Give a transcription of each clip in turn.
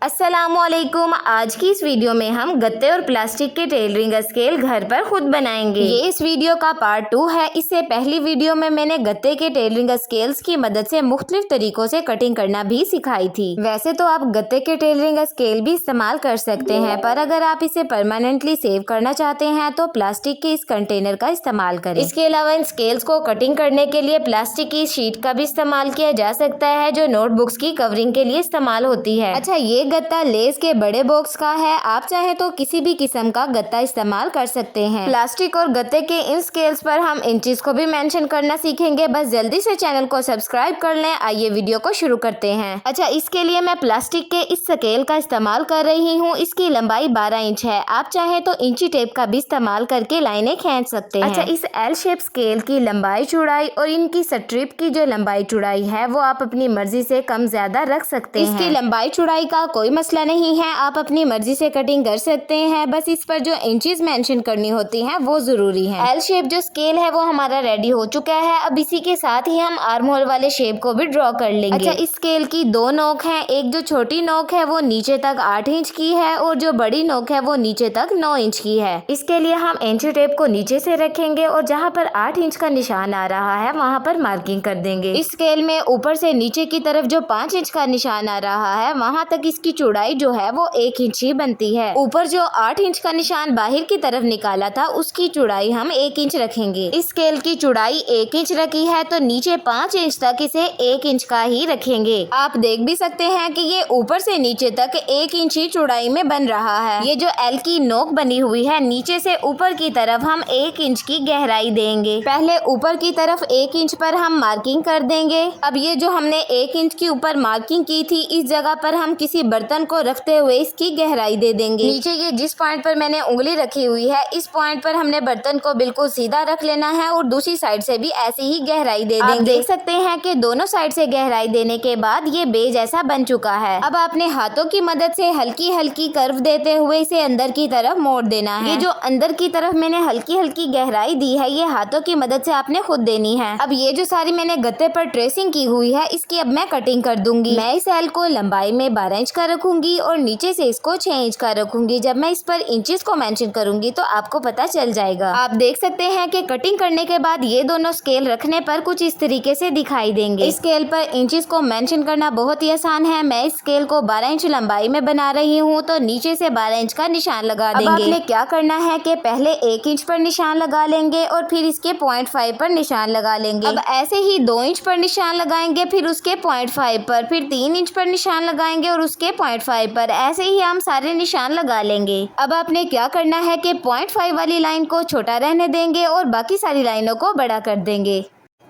अस्सलाम वालेकुम। आज की इस वीडियो में हम गत्ते और प्लास्टिक के टेलरिंग स्केल घर पर खुद बनाएंगे। ये इस वीडियो का पार्ट 2 है। इससे पहली वीडियो में मैंने गत्ते के टेलरिंग स्केल्स की मदद से मुख्तलिफ तरीकों से कटिंग करना भी सिखाई थी। वैसे तो आप गत्ते के टेलरिंग स्केल भी इस्तेमाल कर सकते हैं, पर अगर आप इसे परमानेंटली सेव करना चाहते हैं तो प्लास्टिक के इस कंटेनर का इस्तेमाल करें। इसके अलावा इन स्केल्स को कटिंग करने के लिए प्लास्टिक की शीट का भी इस्तेमाल किया जा सकता है, जो नोटबुक्स की कवरिंग के लिए इस्तेमाल होती है। अच्छा, ये गत्ता लेस के बड़े बॉक्स का है। आप चाहे तो किसी भी किस्म का गत्ता इस्तेमाल कर सकते हैं। प्लास्टिक और गत्ते के इन स्केल्स पर हम इंचेस को भी मेंशन करना सीखेंगे। बस जल्दी से चैनल को सब्सक्राइब कर लें। आइए वीडियो को शुरू करते हैं। अच्छा, इसके लिए मैं प्लास्टिक के इस स्केल का इस्तेमाल कर रही हूँ। इसकी लंबाई 12 इंच है। आप चाहे तो इंची टेप का भी इस्तेमाल करके लाइनें खींच सकते हैं। अच्छा, इस एल शेप स्केल की लंबाई चौड़ाई और इनकी स्ट्रिप की जो लंबाई चौड़ाई है वो आप अपनी मर्जी से कम ज्यादा रख सकते हैं। इसकी लंबाई चौड़ाई का कोई मसला नहीं है, आप अपनी मर्जी से कटिंग कर सकते हैं। बस इस पर जो इंचेस मेंशन करनी होती हैं वो जरूरी है। एल शेप जो स्केल है वो हमारा रेडी हो चुका है। अब इसी के साथ ही हम आर्म होल वाले शेप को भी ड्रॉ कर लेंगे। अच्छा, इस स्केल की दो नोक हैं। एक जो छोटी नोक है वो नीचे तक 8 इंच की है और जो बड़ी नोक है वो नीचे तक 9 इंच की है। इसके लिए हम इंची टेप को नीचे से रखेंगे और जहाँ पर 8 इंच का निशान आ रहा है वहाँ पर मार्किंग कर देंगे। इस स्केल में ऊपर से नीचे की तरफ जो 5 इंच का निशान आ रहा है वहाँ तक इसकी चौड़ाई जो है वो 1 इंच ही बनती है। ऊपर जो 8 इंच का निशान बाहर की तरफ निकाला था उसकी चौड़ाई हम 1 इंच रखेंगे। इस स्केल की चौड़ाई 1 इंच रखी है तो नीचे 5 इंच तक इसे 1 इंच का ही रखेंगे। आप देख भी सकते हैं कि ये ऊपर से नीचे तक 1 इंच ही चौड़ाई में बन रहा है। ये जो एल की नोक बनी हुई है नीचे से ऊपर की तरफ हम 1 इंच की गहराई देंगे। पहले ऊपर की तरफ 1 इंच पर हम मार्किंग कर देंगे। अब ये जो हमने 1 इंच की ऊपर मार्किंग की थी इस जगह पर हम किसी बर्तन को रखते हुए इसकी गहराई दे देंगे। नीचे ये जिस पॉइंट पर मैंने उंगली रखी हुई है इस पॉइंट पर हमने बर्तन को बिल्कुल सीधा रख लेना है और दूसरी साइड से भी ऐसी ही गहराई दे देंगे। आप देख सकते हैं कि दोनों साइड से गहराई देने के बाद ये बेज ऐसा बन चुका है। अब अपने हाथों की मदद से हल्की हल्की कर्व देते हुए इसे अंदर की तरफ मोड़ देना है। ये जो अंदर की तरफ मैंने हल्की हल्की गहराई दी है ये हाथों की मदद से आपने खुद देनी है। अब ये जो सारी मैंने गत्ते पर ट्रेसिंग की हुई है इसकी अब मैं कटिंग कर दूंगी। मैं इस एल को लंबाई में 12 इंच का रखूंगी और नीचे से इसको 6 इंच का रखूंगी। जब मैं इस पर इंचेस को मेंशन करूंगी तो आपको पता चल जाएगा। आप देख सकते हैं कि कटिंग करने के बाद ये दोनों स्केल रखने पर कुछ इस तरीके से दिखाई देंगे। इस स्केल पर इंचेस को मेंशन करना बहुत ही आसान है। मैं इस स्केल को 12 इंच लंबाई में बना रही हूँ तो नीचे से 12 इंच का निशान लगा देंगे। अब आपने क्या करना है कि पहले 1 इंच पर निशान लगा लेंगे और फिर इसके 0.5 पर निशान लगा लेंगे। अब ऐसे ही 2 इंच पर निशान लगाएंगे, फिर उसके 0.5 पर, फिर 3 इंच पर निशान लगाएंगे और उसके 0.5 पर। ऐसे ही हम सारे निशान लगा लेंगे। अब आपने क्या करना है कि 0.5 वाली लाइन को छोटा रहने देंगे और बाकी सारी लाइनों को बड़ा कर देंगे।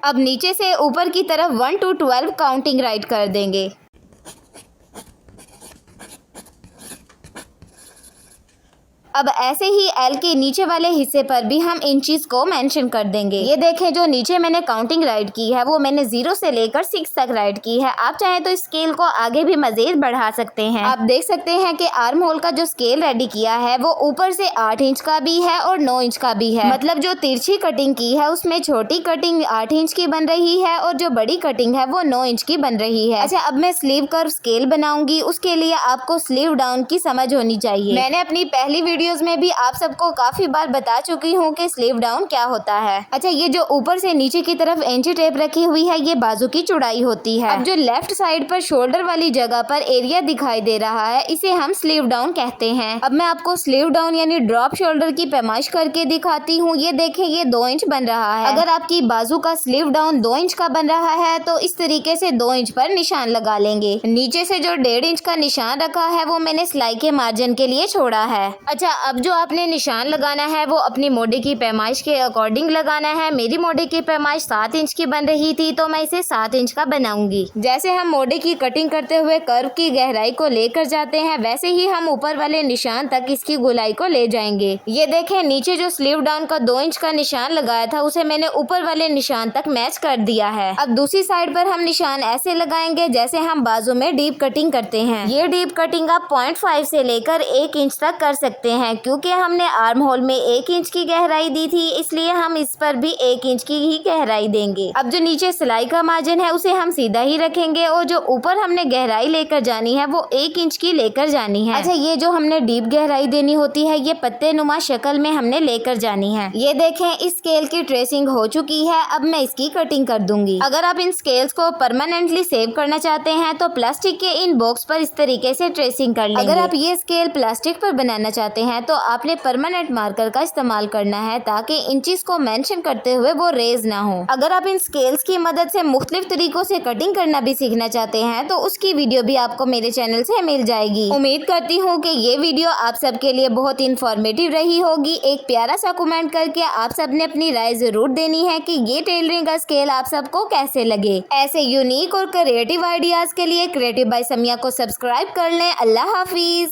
अब नीचे से ऊपर की तरफ 1 to 12 काउंटिंग राइट कर देंगे। अब ऐसे ही एल के नीचे वाले हिस्से पर भी हम इंचेस को मेंशन कर देंगे। ये देखें, जो नीचे मैंने काउंटिंग राइट की है वो मैंने 0 से लेकर 6 तक राइट की है। आप चाहे तो स्केल को आगे भी मजीद बढ़ा सकते हैं। आप देख सकते हैं कि आर्म होल का जो स्केल रेडी किया है वो ऊपर से 8 इंच का भी है और 9 इंच का भी है। मतलब जो तिरछी कटिंग की है उसमें छोटी कटिंग 8 इंच की बन रही है और जो बड़ी कटिंग है वो 9 इंच की बन रही है। अच्छा, अब मैं स्लीव कर्व स्केल बनाऊंगी। उसके लिए आपको स्लीव डाउन की समझ होनी चाहिए। मैंने अपनी पहली वीडियोस में भी आप सबको काफी बार बता चुकी हूँ कि स्लीव डाउन क्या होता है। अच्छा, ये जो ऊपर से नीचे की तरफ इंची टेप रखी हुई है ये बाजू की चौड़ाई होती है। अब जो लेफ्ट साइड पर शोल्डर वाली जगह पर एरिया दिखाई दे रहा है इसे हम स्लीव डाउन कहते हैं। अब मैं आपको स्लीव डाउन यानी ड्रॉप शोल्डर की पैमाइश करके दिखाती हूँ। ये देखें, ये 2 इंच बन रहा है। अगर आपकी बाजू का स्लीव डाउन 2 इंच का बन रहा है तो इस तरीके से 2 इंच पर निशान लगा लेंगे। नीचे से जो 1.5 इंच का निशान रखा है वो मैंने सिलाई के मार्जिन के लिए छोड़ा है। अच्छा, अब जो आपने निशान लगाना है वो अपनी मोड़े की पैमाइश के अकॉर्डिंग लगाना है। मेरी मोड़े की पैमाइश 7 इंच की बन रही थी तो मैं इसे 7 इंच का बनाऊंगी। जैसे हम मोड़े की कटिंग करते हुए कर्व की गहराई को लेकर जाते हैं वैसे ही हम ऊपर वाले निशान तक इसकी गोलाई को ले जाएंगे। ये देखें, नीचे जो स्लीव डाउन का 2 इंच का निशान लगाया था उसे मैंने ऊपर वाले निशान तक मैच कर दिया है। अब दूसरी साइड पर हम निशान ऐसे लगाएंगे जैसे हम बाजू में डीप कटिंग करते हैं। ये डीप कटिंग आप 0.5 से लेकर 1 इंच तक कर सकते हैं। क्योंकि हमने आर्म होल में 1 इंच की गहराई दी थी, इसलिए हम इस पर भी 1 इंच की ही गहराई देंगे। अब जो नीचे सिलाई का मार्जिन है उसे हम सीधा ही रखेंगे और जो ऊपर हमने गहराई लेकर जानी है वो 1 इंच की लेकर जानी है। अच्छा, ये जो हमने डीप गहराई देनी होती है ये पत्ते नुमा शक्ल में हमने लेकर जानी है। ये देखें, इस स्केल की ट्रेसिंग हो चुकी है। अब मैं इसकी कटिंग कर दूंगी। अगर आप इन स्केल्स को परमानेंटली सेव करना चाहते हैं तो प्लास्टिक के इन बॉक्स पर इस तरीके से ट्रेसिंग कर लेंगे। अगर आप ये स्केल प्लास्टिक पर बनाना चाहते हैं तो आपने परमानेंट मार्कर का इस्तेमाल करना है ताकि इंचेस को मेंशन करते हुए वो रेज ना हो। अगर आप इन स्केल्स की मदद से मुख्तलिफ तरीकों से कटिंग करना भी सीखना चाहते हैं तो उसकी वीडियो भी आपको मेरे चैनल से मिल जाएगी। उम्मीद करती हूँ कि ये वीडियो आप सबके लिए बहुत इंफॉर्मेटिव रही होगी। एक प्यारा सा कमेंट करके आप सबने अपनी राय जरूर देनी है कि ये टेलरिंग का स्केल आप सबको कैसे लगे। ऐसे यूनिक और क्रिएटिव आइडियाज के लिए क्रिएटिव बाय समिया को सब्सक्राइब कर लें। अल्लाह हाफिज।